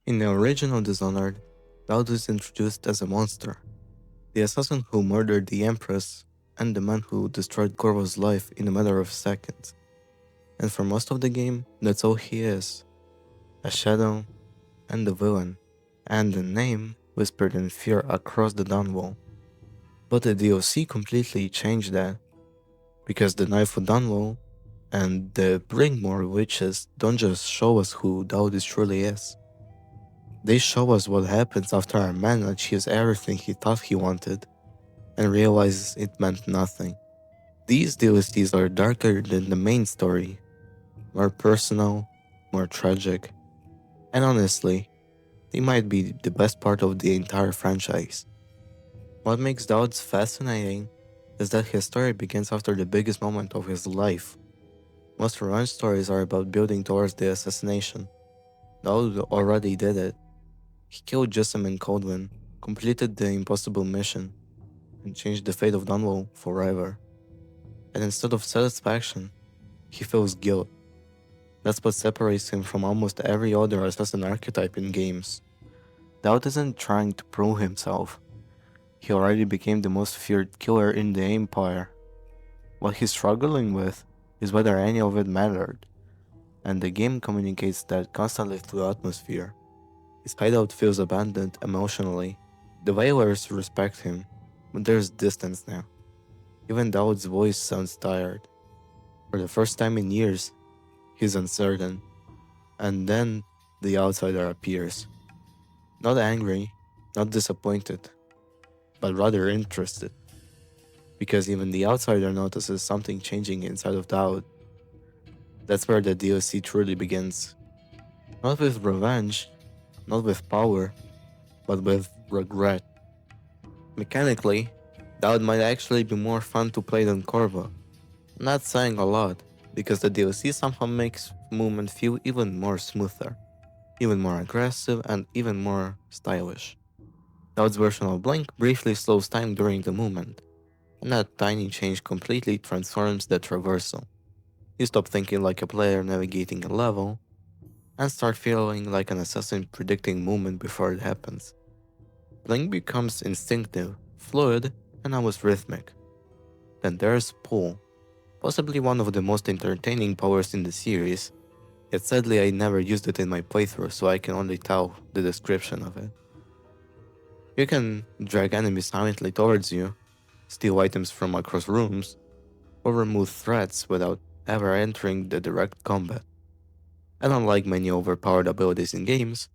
In the original Dishonored, Daud is introduced as a monster, the assassin who murdered the Empress and the man who destroyed Corvo's life in a matter of seconds. And for most of the game, that's all he is, a shadow and a villain, and a name whispered in fear across the Dunwall. But the DLC completely changed that, because the Knife of Dunwall and the Bringmore witches don't just show us who Daud truly is. They show us what happens after a man achieves everything he thought he wanted and realizes it meant nothing. These DLCs are darker than the main story, more personal, more tragic, and honestly, they might be the best part of the entire franchise. What makes Daud's fascinating is that his story begins after the biggest moment of his life. Most revenge stories are about building towards the assassination. Daud already did it. He killed Jessamine Coldwin, completed the impossible mission, and changed the fate of Dunwall forever. And instead of satisfaction, he feels guilt. That's what separates him from almost every other assassin archetype in games. Daud isn't trying to prove himself. He already became the most feared killer in the Empire. What he's struggling with is whether any of it mattered, and the game communicates that constantly through atmosphere. His hideout feels abandoned emotionally. The Whalers respect him, but there's distance now. Even Daud's voice sounds tired. For the first time in years, he's uncertain. And then the outsider appears. Not angry, not disappointed, but rather interested. Because even the outsider notices something changing inside of Daud. That's where the DLC truly begins. Not with revenge, not with power, but with regret. Mechanically, Daud might actually be more fun to play than Corvo. Not saying a lot, because the DLC somehow makes movement feel even more smoother, even more aggressive, and even more stylish. Daud's version of Blink briefly slows time during the movement, and that tiny change completely transforms the traversal. You stop thinking like a player navigating a level, and start feeling like an assassin predicting movement before it happens. Blink becomes instinctive, fluid, and almost rhythmic. Then there's Pull, possibly one of the most entertaining powers in the series, yet sadly I never used it in my playthrough, so I can only tell the description of it. You can drag enemies silently towards you, steal items from across rooms, or remove threats without ever entering the direct combat. And unlike many overpowered abilities in games,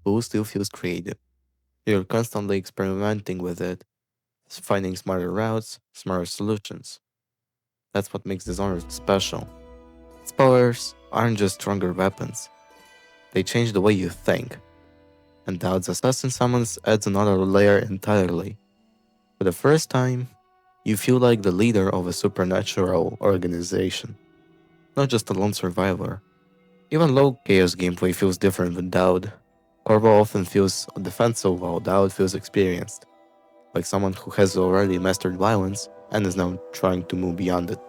Pull still feels creative. You're constantly experimenting with it, finding smarter routes, smarter solutions. That's what makes Dishonored special. Its powers aren't just stronger weapons, they change the way you think. And Daud's Assassin Summons adds another layer entirely. For the first time, you feel like the leader of a supernatural organization, not just a lone survivor. Even low chaos gameplay feels different with Daud. Corvo often feels defensive while Daud feels experienced, like someone who has already mastered violence and is now trying to move beyond it.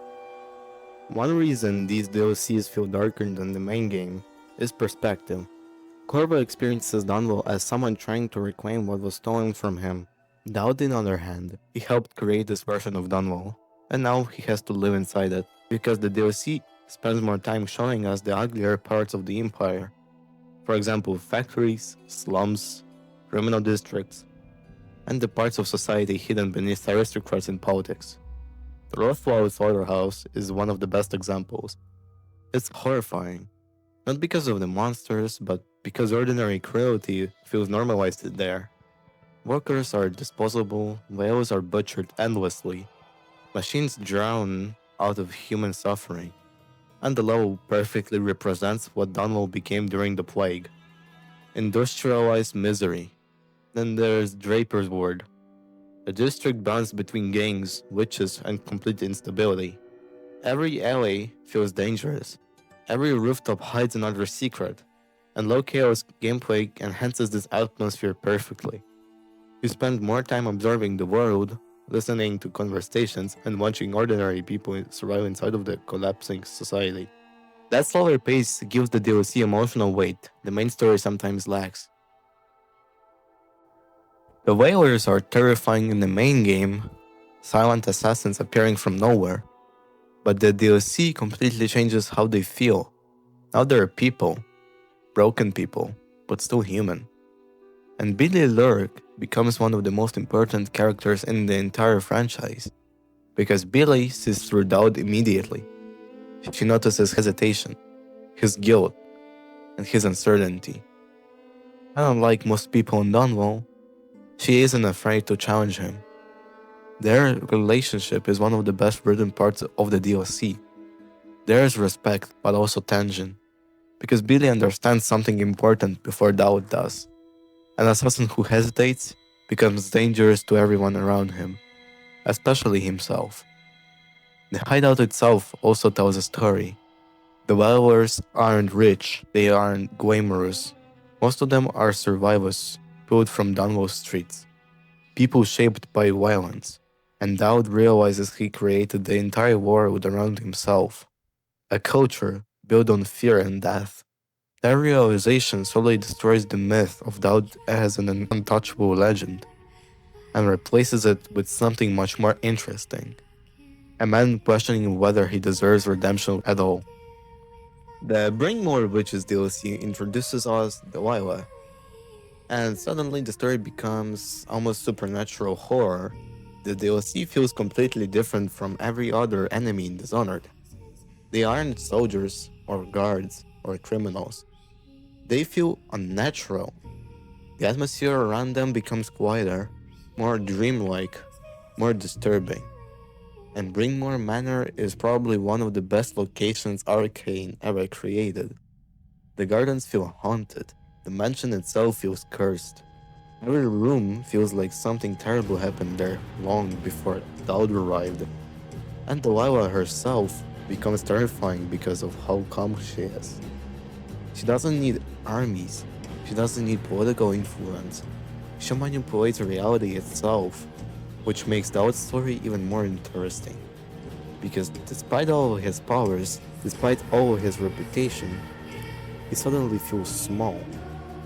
One reason these DLCs feel darker than the main game is perspective. Corvo experiences Dunwall as someone trying to reclaim what was stolen from him. Daud, on the other hand, he helped create this version of Dunwall, and now he has to live inside it, because the DLC spends more time showing us the uglier parts of the Empire. For example, factories, slums, criminal districts, and the parts of society hidden beneath aristocrats and politics. The Rothwell slaughterhouse is one of the best examples. It's horrifying, not because of the monsters, but because ordinary cruelty feels normalized there. Workers are disposable, whales are butchered endlessly, machines drown out of human suffering, and the level perfectly represents what Dunwall became during the plague. Industrialized misery. Then there's Draper's Ward. The district bounds between gangs, witches, and complete instability. Every alley feels dangerous. Every rooftop hides another secret, and low chaos gameplay enhances this atmosphere perfectly. You spend more time observing the world, listening to conversations, and watching ordinary people survive inside of the collapsing society. That slower pace gives the DLC emotional weight the main story sometimes lacks. The whalers are terrifying in the main game, silent assassins appearing from nowhere, but the DLC completely changes how they feel. Now they're people, broken people, but still human. And Billy Lurk becomes one of the most important characters in the entire franchise, because Billy sees through doubt immediately. She notices hesitation, his guilt, and his uncertainty. And unlike most people in Dunwall, she isn't afraid to challenge him. Their relationship is one of the best written parts of the DLC. There is respect, but also tension, because Billy understands something important before Daud does. An assassin who hesitates becomes dangerous to everyone around him, especially himself. The hideout itself also tells a story. The Whalers aren't rich, they aren't glamorous. Most of them are survivors, pulled from Dunwall streets, people shaped by violence. And Daud realizes he created the entire world around himself, a culture built on fear and death. That realization slowly destroys the myth of Daud as an untouchable legend and replaces it with something much more interesting. A man questioning whether he deserves redemption at all. The Bring More Witches DLC introduces us Delilah, and suddenly the story becomes almost supernatural horror. The DLC feels completely different from every other enemy in Dishonored. They aren't soldiers, or guards, or criminals. They feel unnatural. The atmosphere around them becomes quieter, more dreamlike, more disturbing. And Bringmore Manor is probably one of the best locations Arcane ever created. The gardens feel haunted, the mansion itself feels cursed. Every room feels like something terrible happened there long before Daud arrived. And Delilah herself becomes terrifying because of how calm she is. She doesn't need armies, she doesn't need political influence. She manipulates reality itself, which makes Daud's story even more interesting. Because despite all of his powers, despite all of his reputation, he suddenly feels small.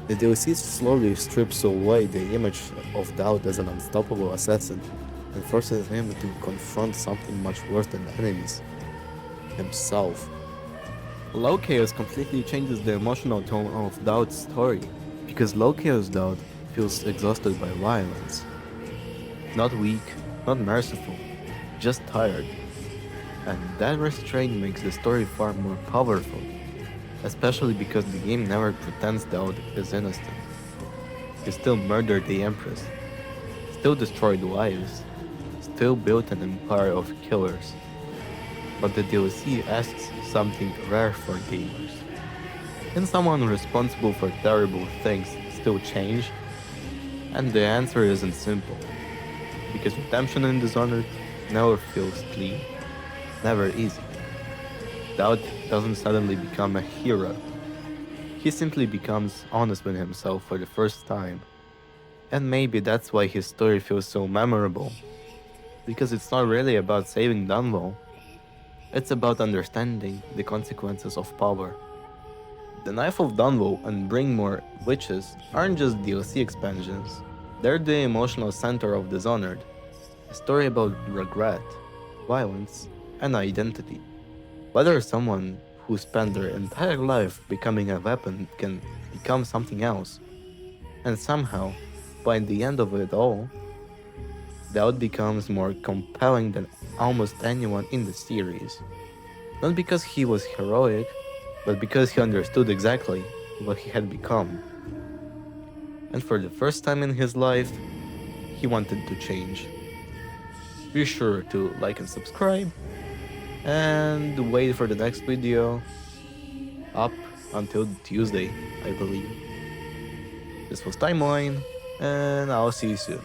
The DLC slowly strips away the image of Daud as an unstoppable assassin and forces him to confront something much worse than enemies, himself. Low Chaos completely changes the emotional tone of Daud's story, because Low Chaos Daud feels exhausted by violence. Not weak, not merciful, just tired. And that restraint makes the story far more powerful, especially because the game never pretends Daud is innocent. He still murdered the Empress, still destroyed lives, still built an empire of killers. But the DLC asks something rare for gamers. Can someone responsible for terrible things still change? And the answer isn't simple, because redemption in Dishonored never feels clean, never easy. Daud doesn't suddenly become a hero. He simply becomes honest with himself for the first time. And maybe that's why his story feels so memorable, because it's not really about saving Dunwall, it's about understanding the consequences of power. The Knife of Dunwall and Bring More Witches aren't just DLC expansions, they're the emotional center of Dishonored, a story about regret, violence, and identity. Whether someone who spent their entire life becoming a weapon can become something else, and somehow, by the end of it all, Daud becomes more compelling than almost anyone in the series. Not because he was heroic, but because he understood exactly what he had become. And for the first time in his life, he wanted to change. Be sure to like and subscribe, and wait for the next video up until Tuesday, I believe. This was Timeline, and I'll see you soon.